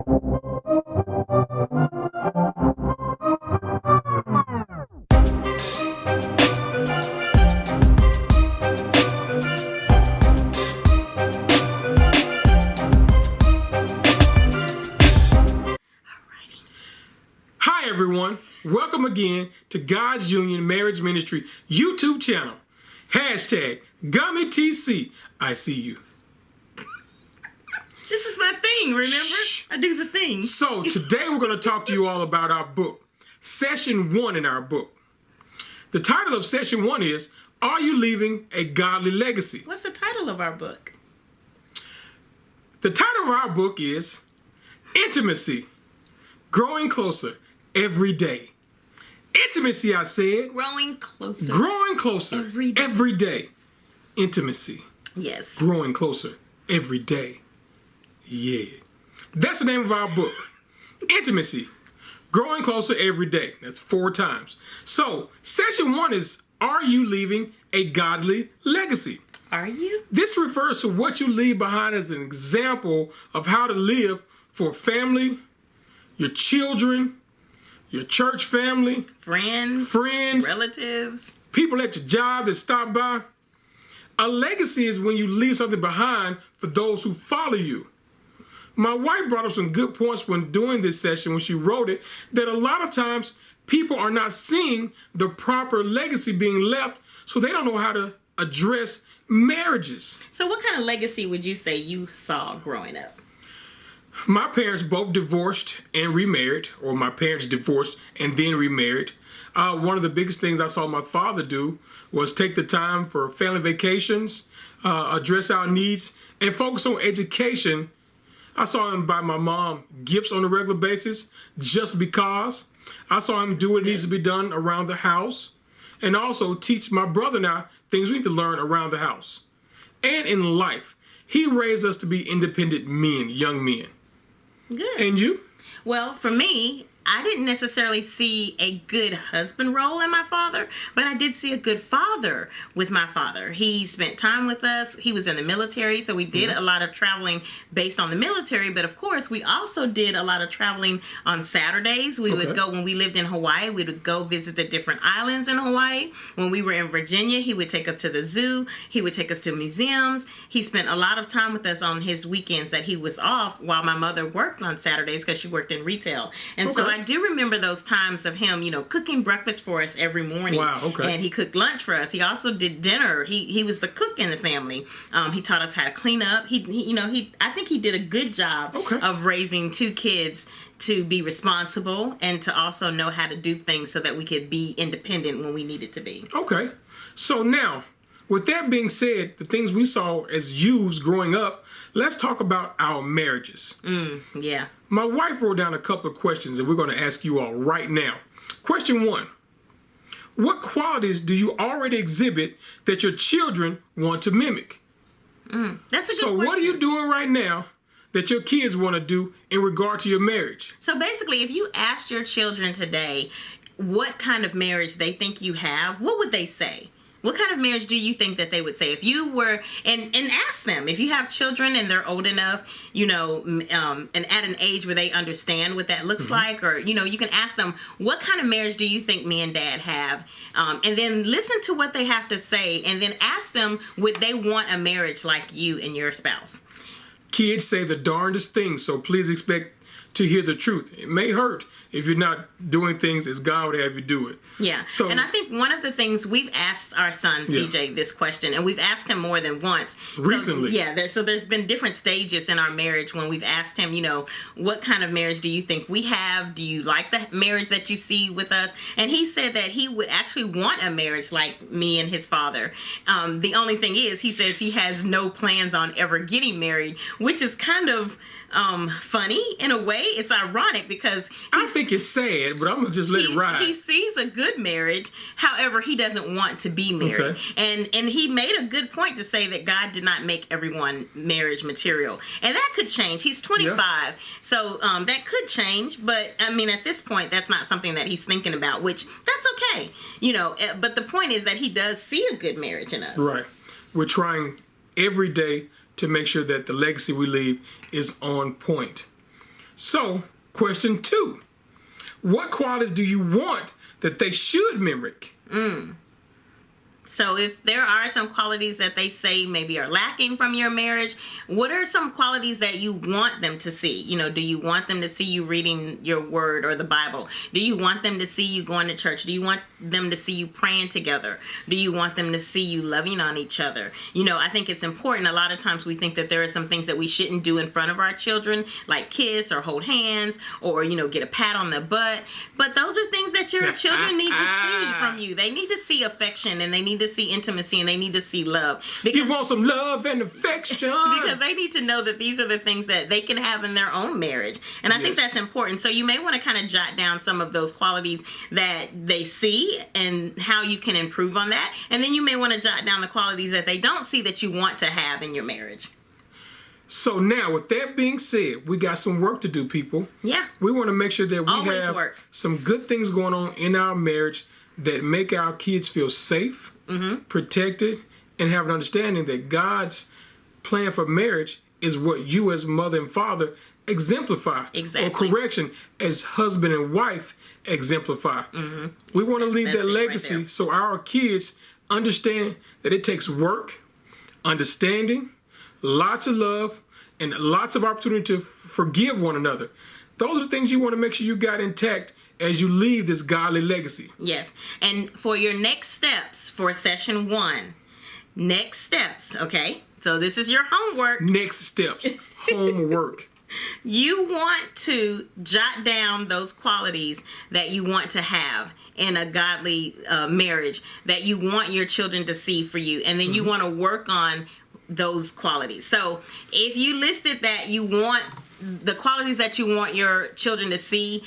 Hi everyone, welcome again to God's Union Marriage Ministry YouTube channel. Hashtag GummyTC, I see you. This is my thing, remember? Shh. I do the thing. So today we're going to talk to you all about our book, Session 1 in our book. The title of Session 1 is, Are You Leaving a Godly Legacy? What's the title of our book? The title of our book is Intimacy, Growing Closer Every Day. Intimacy, I said. Growing closer. Growing closer. Every day. Every day. Intimacy. Yes. Growing closer every day. Yeah. That's the name of our book. Intimacy. Growing closer every day. That's 4 times. So, Session 1 is, Are you leaving a godly legacy? Are you? This refers to what you leave behind as an example of how to live for family, your children, your church family, friends, relatives, people at your job that stop by. A legacy is when you leave something behind for those who follow you. My wife brought up some good points when doing this session, when she wrote it, that a lot of times people are not seeing the proper legacy being left, so they don't know how to address marriages. So what kind of legacy would you say you saw growing up? My parents both divorced and remarried, or my parents divorced and then remarried. One of the biggest things I saw my father do was take the time for family vacations, address our needs, and focus on education. I saw him buy my mom gifts on a regular basis just because. I saw him do what needs to be done around the house, and also teach my brother and I things we need to learn around the house. And in life, he raised us to be independent men, young men. Good. And you? Well, for me, I didn't necessarily see a good husband role in my father, but I did see a good father with my father. He spent time with us. He was in the military, so we did a lot of traveling based on the military, but of course, we also did a lot of traveling on Saturdays. We would go, when we lived in Hawaii, we would go visit the different islands in Hawaii. When we were in Virginia, he would take us to the zoo. He would take us to museums. He spent a lot of time with us on his weekends that he was off while my mother worked on Saturdays because she worked in retail. And so I do remember those times of him, cooking breakfast for us every morning. Wow, okay. And he cooked lunch for us. He also did dinner. He was the cook in the family. He taught us how to clean up. I think he did a good job of raising 2 kids to be responsible and to also know how to do things so that we could be independent when we needed to be. Okay. So now, with that being said, the things we saw as youths growing up, let's talk about our marriages. Yeah. My wife wrote down a couple of questions that we're going to ask you all right now. Question 1. What qualities do you already exhibit that your children want to mimic? That's a good question. So what are you doing right now that your kids want to do in regard to your marriage? So basically, if you asked your children today what kind of marriage they think you have, what would they say? What kind of marriage do you think that they would say if you were, and ask them, if you have children and they're old enough, and at an age where they understand what that looks like, or, you can ask them, what kind of marriage do you think me and dad have? And then listen to what they have to say, and then ask them, would they want a marriage like you and your spouse? Kids say the darndest things, so please expect to hear the truth. It may hurt if you're not doing things as God would have you do it. Yeah. So, and I think one of the things we've asked our son, CJ, this question, and we've asked him more than once. Recently. So there's been different stages in our marriage when we've asked him, what kind of marriage do you think we have? Do you like the marriage that you see with us? And he said that he would actually want a marriage like me and his father. The only thing is, he says he has no plans on ever getting married, which is kind of funny in a way. It's ironic because I think it's sad, but I'm gonna just let it ride. He sees a good marriage, however, he doesn't want to be married. And he made a good point to say that God did not make everyone marriage material, and that could change. He's 25, so that could change. But I mean, at this point, that's not something that he's thinking about, which that's okay, But the point is that he does see a good marriage in us. Right. We're trying every day to make sure that the legacy we leave is on point. So, question 2. What qualities do you want that they should mimic? So if there are some qualities that they say maybe are lacking from your marriage, what are some qualities that you want them to see? You know, do you want them to see you reading your word or the Bible? Do you want them to see you going to church? Do you want them to see you praying together? Do you want them to see you loving on each other? You know, I think it's important. A lot of times we think that there are some things that we shouldn't do in front of our children, like kiss or hold hands or, you know, get a pat on the butt. But those are things that your children need to see from you. They need to see affection, and they need to see intimacy, and they need to see love. You want some love and affection. Because they need to know that these are the things that they can have in their own marriage. And I think that's important. So you may want to kind of jot down some of those qualities that they see and how you can improve on that. And then you may want to jot down the qualities that they don't see that you want to have in your marriage. So now, with that being said, we got some work to do, people. Yeah. We want to make sure that we Always have work. some good things going on in our marriage that make our kids feel safe, protected, and have an understanding that God's plan for marriage is what you as mother and father exemplify. Exactly. Or correction, as husband and wife exemplify. We want to leave That's that it right legacy there. so our kids understand that it takes work, understanding, lots of love, and lots of opportunity to forgive one another. Those are the things you want to make sure you got intact as you leave this godly legacy. Yes. And for your next steps for session 1, next steps, okay? So this is your homework. Next steps, homework. You want to jot down those qualities that you want to have in a godly marriage, that you want your children to see for you. And then you want to work on those qualities. So if you listed that you want the qualities that you want your children to see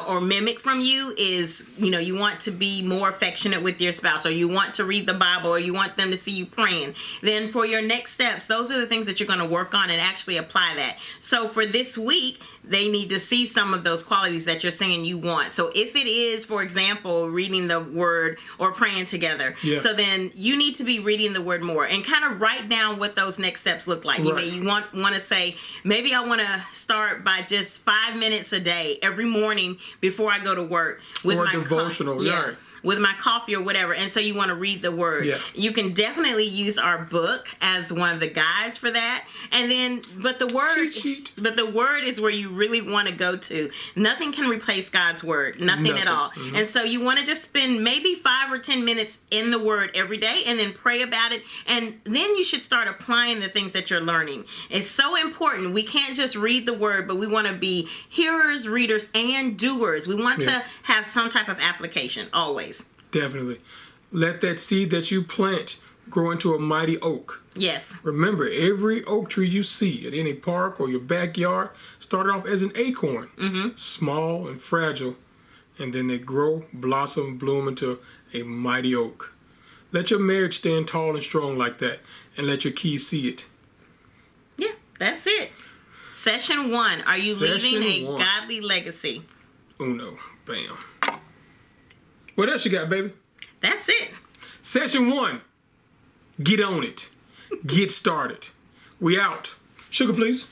or mimic from you is, you know, you want to be more affectionate with your spouse, or you want to read the Bible, or you want them to see you praying, then for your next steps, those are the things that you're going to work on and actually apply that. So for this week, they need to see some of those qualities that you're saying you want. So if it is, for example, reading the word or praying together, so then you need to be reading the word more and kind of write down what those next steps look like. Right. You want to say, maybe I want to start by just 5 minutes a day every morning before I go to work with Or my devotional, right. with my coffee or whatever. And so you want to read the word. Yeah. You can definitely use our book as one of the guides for that. And then, but the word, Cheat sheet. but the word is where you really want to go to. Nothing can replace God's word. Nothing at all. And so you want to just spend maybe 5 or 10 minutes in the word every day and then pray about it. And then you should start applying the things that you're learning. It's so important. We can't just read the word, but we want to be hearers, readers, and doers. We want to have some type of application always. Definitely. Let that seed that you plant grow into a mighty oak. Yes. Remember, every oak tree you see at any park or your backyard started off as an acorn, small and fragile, and then they grow, blossom, bloom into a mighty oak. Let your marriage stand tall and strong like that, and let your kids see it. Yeah, that's it. Session 1. Are you Session leaving a 1. godly legacy? Uno. Bam. What else you got, baby? That's it. Session 1. Get on it. Get started. We out. Sugar, please.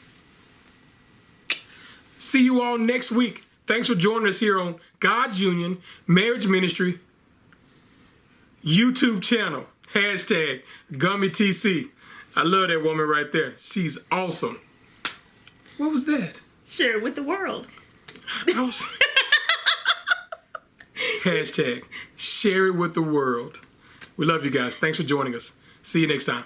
See you all next week. Thanks for joining us here on God's Union Marriage Ministry YouTube channel. Hashtag GummyTC. I love that woman right there. She's awesome. What was that? Share it with the world. I was... Hashtag share it with the world. We love you guys. Thanks for joining us. See you next time.